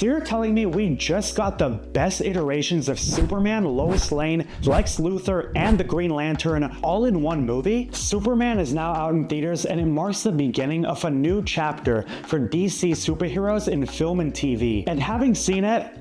So you're telling me we just got the best iterations of Superman, Lois Lane, Lex Luthor, and the Green Lantern all in one movie? Superman is now out in theaters, and it marks the beginning of a new chapter for DC superheroes in film and TV. And having seen it,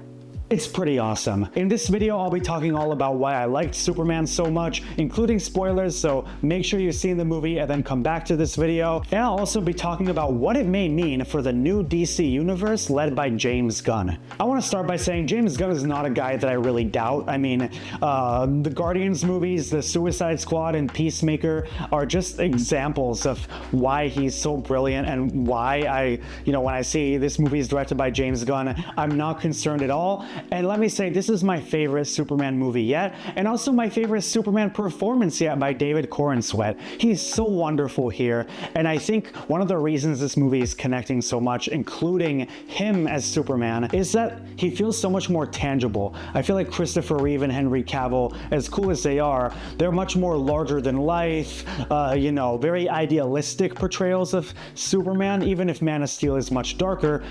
it's pretty awesome. In this video, I'll be talking all about why I liked Superman so much, including spoilers, so make sure you've seen the movie and then come back to this video. And I'll also be talking about what it may mean for the new DC universe led by James Gunn. I want to start by saying James Gunn is not a guy that I really doubt. I mean, the Guardians movies, the Suicide Squad, and Peacemaker are just examples of why he's so brilliant and why when I see this movie is directed by James Gunn, I'm not concerned at all. And let me say, this is my favorite Superman movie yet, and also my favorite Superman performance yet by David Corenswet. He's so wonderful here, and I think one of the reasons this movie is connecting so much, including him as Superman, is that he feels so much more tangible. I feel like Christopher Reeve and Henry Cavill, as cool as they are, they're much more larger than life, very idealistic portrayals of Superman, even if Man of Steel is much darker.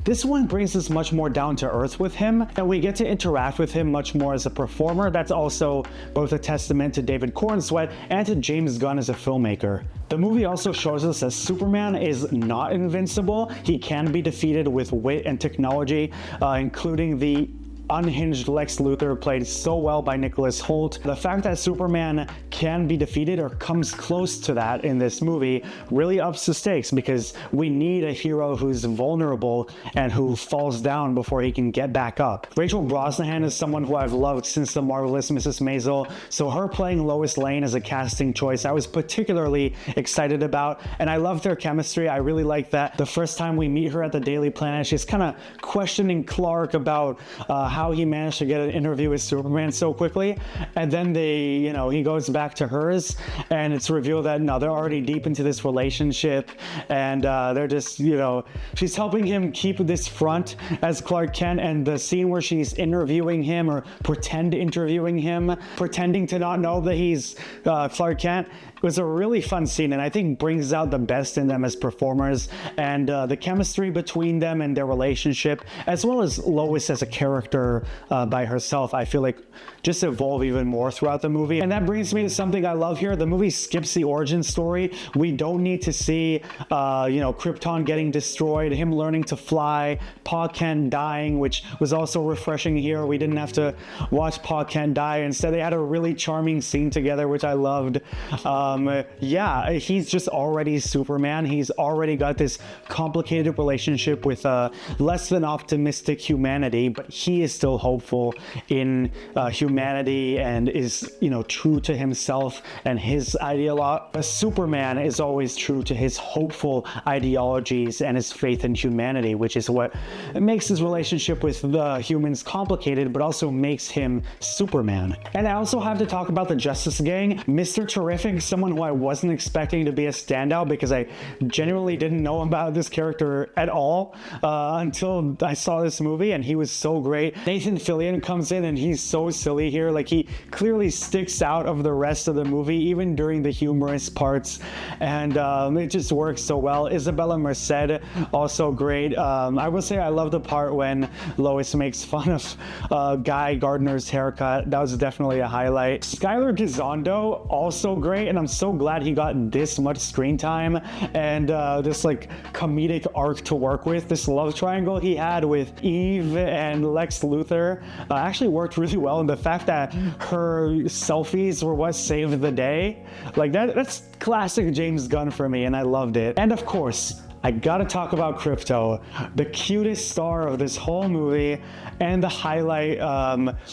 This one brings us much more down to earth with him, and we get to interact with him much more as a performer. That's also both a testament to David Corenswet and to James Gunn as a filmmaker. The movie also shows us that Superman is not invincible. He can be defeated with wit and technology, including the unhinged Lex Luthor, played so well by Nicholas Hoult. The fact that Superman can be defeated or comes close to that in this movie really ups the stakes, because we need a hero who's vulnerable and who falls down before he can get back up. Rachel Brosnahan is someone who I've loved since The Marvelous Mrs. Maisel, so her playing Lois Lane as a casting choice I was particularly excited about, and I love their chemistry. I really like that the first time we meet her at the Daily Planet, she's kind of questioning Clark about how he managed to get an interview with Superman so quickly, and then he goes back to hers, and it's revealed that no, they're already deep into this relationship, and they're just, she's helping him keep this front as Clark Kent, and the scene where she's interviewing him or pretending to not know that he's Clark Kent, was a really fun scene, and I think brings out the best in them as performers, and the chemistry between them and their relationship, as well as Lois as a character by herself, I feel like just evolve even more throughout the movie. And that brings me to something I love here. The movie skips the origin story. We don't need to see Krypton getting destroyed, him learning to fly, Pa Kent dying, which was also refreshing here. We didn't have to watch Pa Kent die. Instead, they had a really charming scene together, which I loved. He's just already Superman. He's already got this complicated relationship with less than optimistic humanity, but he is still hopeful in humanity and is, true to himself and his ideology. Superman is always true to his hopeful ideologies and his faith in humanity, which is what makes his relationship with the humans complicated, but also makes him Superman. And I also have to talk about the Justice Gang. Mr. Terrific, someone who I wasn't expecting to be a standout, because I genuinely didn't know about this character at all until I saw this movie, and he was so great. Nathan Fillion comes in and he's so silly here. Like, he clearly sticks out of the rest of the movie, even during the humorous parts, and it just works so well. Isabella Merced, also great. I will say I love the part when Lois makes fun of Guy Gardner's haircut. That was definitely a highlight. Skylar Gisondo, also great, and I'm so glad he got this much screen time and this comedic arc to work with. This love triangle he had with Eve and Lex Luthor actually worked really well, and the fact that her selfies were what saved the day, that's classic James Gunn for me, and I loved it. And of course, I gotta talk about Krypto, the cutest star of this whole movie, and the highlight.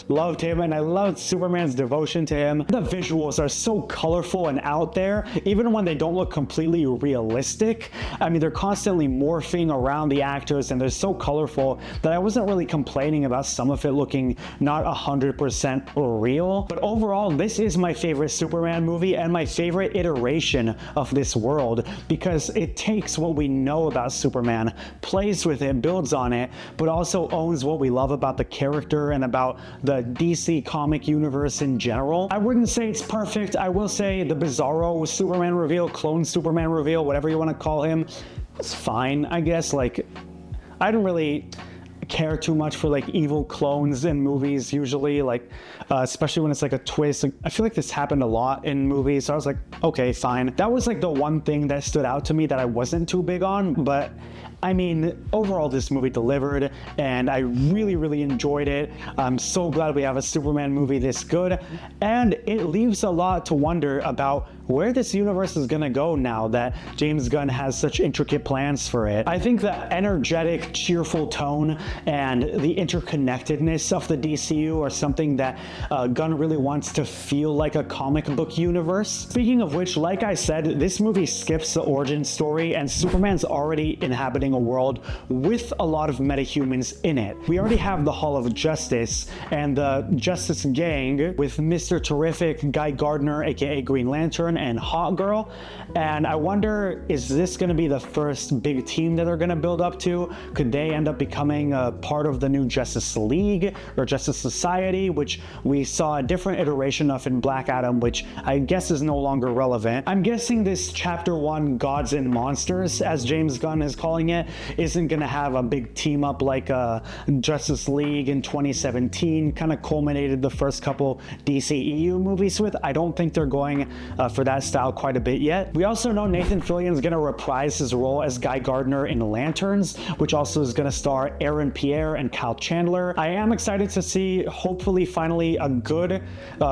Loved him, and I loved Superman's devotion to him. The visuals are so colorful and out there, even when they don't look completely realistic. I mean, they're constantly morphing around the actors, and they're so colorful that I wasn't really complaining about some of it looking not 100% real. But overall, this is my favorite Superman movie and my favorite iteration of this world, because it takes what we know about Superman, plays with it, builds on it, but also owns what we love about the character and about the DC comic universe in general. I wouldn't say it's perfect. I will say the Bizarro Superman reveal, clone Superman reveal, whatever you want to call him, it's fine, I guess. I didn't really care too much for like evil clones in movies usually, like especially when it's like a twist. Like, I feel like this happened a lot in movies, so I was like, okay, fine. That was like the one thing that stood out to me that I wasn't too big on, but I mean, overall this movie delivered, and I really enjoyed it. I'm so glad we have a Superman movie this good, and it leaves a lot to wonder about where this universe is gonna go now that James Gunn has such intricate plans for it. I think the energetic, cheerful tone and the interconnectedness of the DCU are something that Gunn really wants to feel like a comic book universe. Speaking of which, like I said, this movie skips the origin story, and Superman's already inhabiting a world with a lot of metahumans in it. We already have the Hall of Justice and the Justice Gang with Mr. Terrific, Guy Gardner, aka Green Lantern, and Hawkgirl, and I wonder, is this going to be the first big team that they're going to build up to? Could they end up becoming a part of the new Justice League or Justice Society, which we saw a different iteration of in Black Adam, which I guess is no longer relevant? I'm guessing this Chapter 1 Gods and Monsters, as James Gunn is calling it, isn't going to have a big team up like Justice League in 2017 kind of culminated the first couple DCEU movies with. I don't think they're going for that style quite a bit yet. We also know Nathan Fillion is going to reprise his role as Guy Gardner in Lanterns, which also is going to star Aaron Pierre and Kyle Chandler. I am excited to see, hopefully, finally a good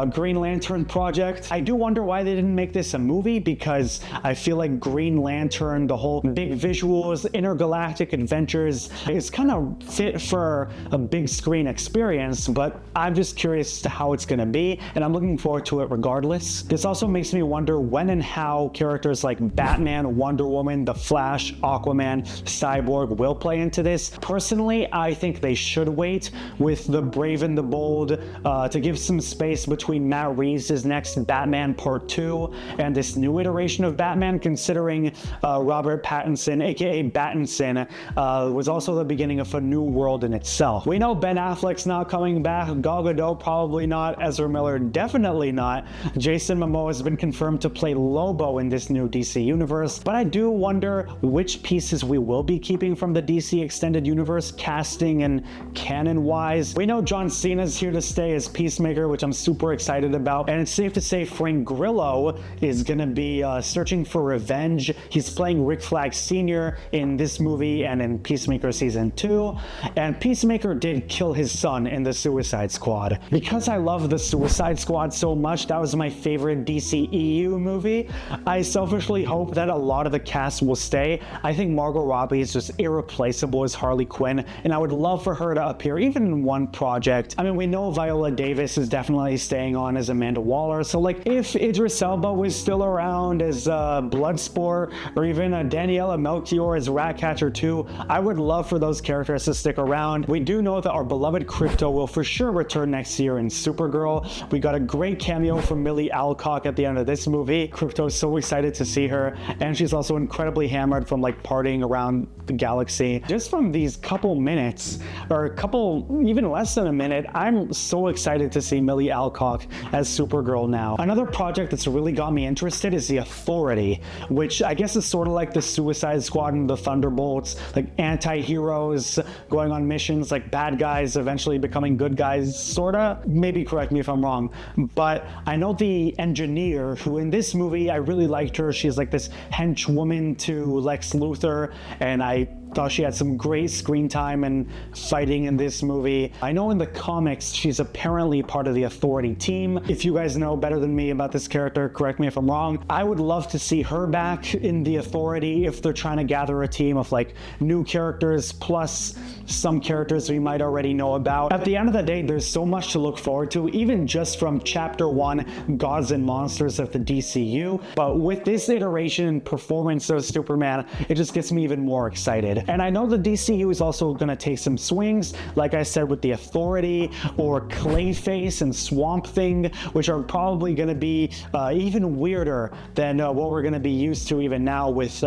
Green Lantern project. I do wonder why they didn't make this a movie, because I feel like Green Lantern, the whole big visuals, intergalactic adventures, is kind of fit for a big screen experience, but I'm just curious as to how it's going to be, and I'm looking forward to it regardless. This also makes me wonder when and how characters like Batman, Wonder Woman, The Flash, Aquaman, Cyborg will play into this. Personally, I think they should wait with The Brave and the Bold to give some space between Matt Reeves' next Batman Part 2 and this new iteration of Batman, considering Robert Pattinson, aka Battinson, was also the beginning of a new world in itself. We know Ben Affleck's not coming back, Gal Gadot probably not, Ezra Miller definitely not, Jason Momoa has been confirmed to play Lobo in this new DC universe, but I do wonder which pieces we will be keeping from the DC Extended Universe, casting and canon-wise. We know John Cena's here to stay as Peacemaker, which I'm super excited about, and it's safe to say Frank Grillo is gonna be searching for revenge. He's playing Rick Flag Sr. in this movie and in Peacemaker Season 2, and Peacemaker did kill his son in the Suicide Squad. Because I love the Suicide Squad so much, that was my favorite DCEU movie, I selfishly hope that a lot of the cast will stay. I think Margot Robbie is just irreplaceable as Harley Quinn, and I would love for her to appear even in one project. I mean, we know Viola Davis is definitely staying on as Amanda Waller, so like if Idris Elba was still around as Bloodsport, or even Daniela Melchior as Ratcatcher 2, I would love for those characters to stick around. We do know that our beloved Crypto will for sure return next year in Supergirl. We got a great cameo from Millie Alcock at the end of this movie. Crypto's so excited to see her, and she's also incredibly hammered from like partying around the galaxy. Just from these couple minutes, or a couple, even less than a minute, I'm so excited to see Millie Alcock as Supergirl now. Another project that's really got me interested is The Authority, which I guess is sort of like the Suicide Squad and the Thunderbolts, like anti-heroes going on missions, like bad guys eventually becoming good guys, sorta. Maybe correct me if I'm wrong, but I know the engineer, who in this movie, I really liked her. She's like this henchwoman to Lex Luthor, and I thought she had some great screen time and fighting in this movie. I know in the comics she's apparently part of the Authority team. If you guys know better than me about this character, correct me if I'm wrong. I would love to see her back in the Authority if they're trying to gather a team of like new characters plus some characters we might already know about. At the end of the day, there's so much to look forward to, even just from Chapter 1 Gods and Monsters of the DCU. But with this iteration and performance of Superman, it just gets me even more excited. And I know the DCU is also going to take some swings, like I said, with the Authority or Clayface and Swamp Thing, which are probably going to be even weirder than what we're going to be used to even now with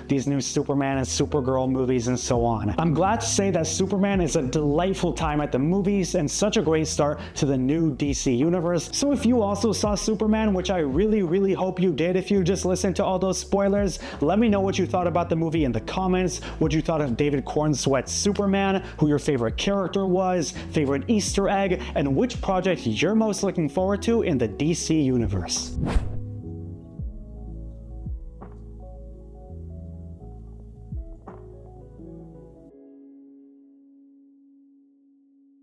these new Superman and Supergirl movies and so on. I'm glad to say that Superman is a delightful time at the movies and such a great start to the new DC universe. So if you also saw Superman, which I really hope you did if you just listened to all those spoilers, let me know what you thought about the movie in the comments. Would you thought of David Cornsweet's Superman, who your favorite character was, favorite Easter egg, and which project you're most looking forward to in the DC universe.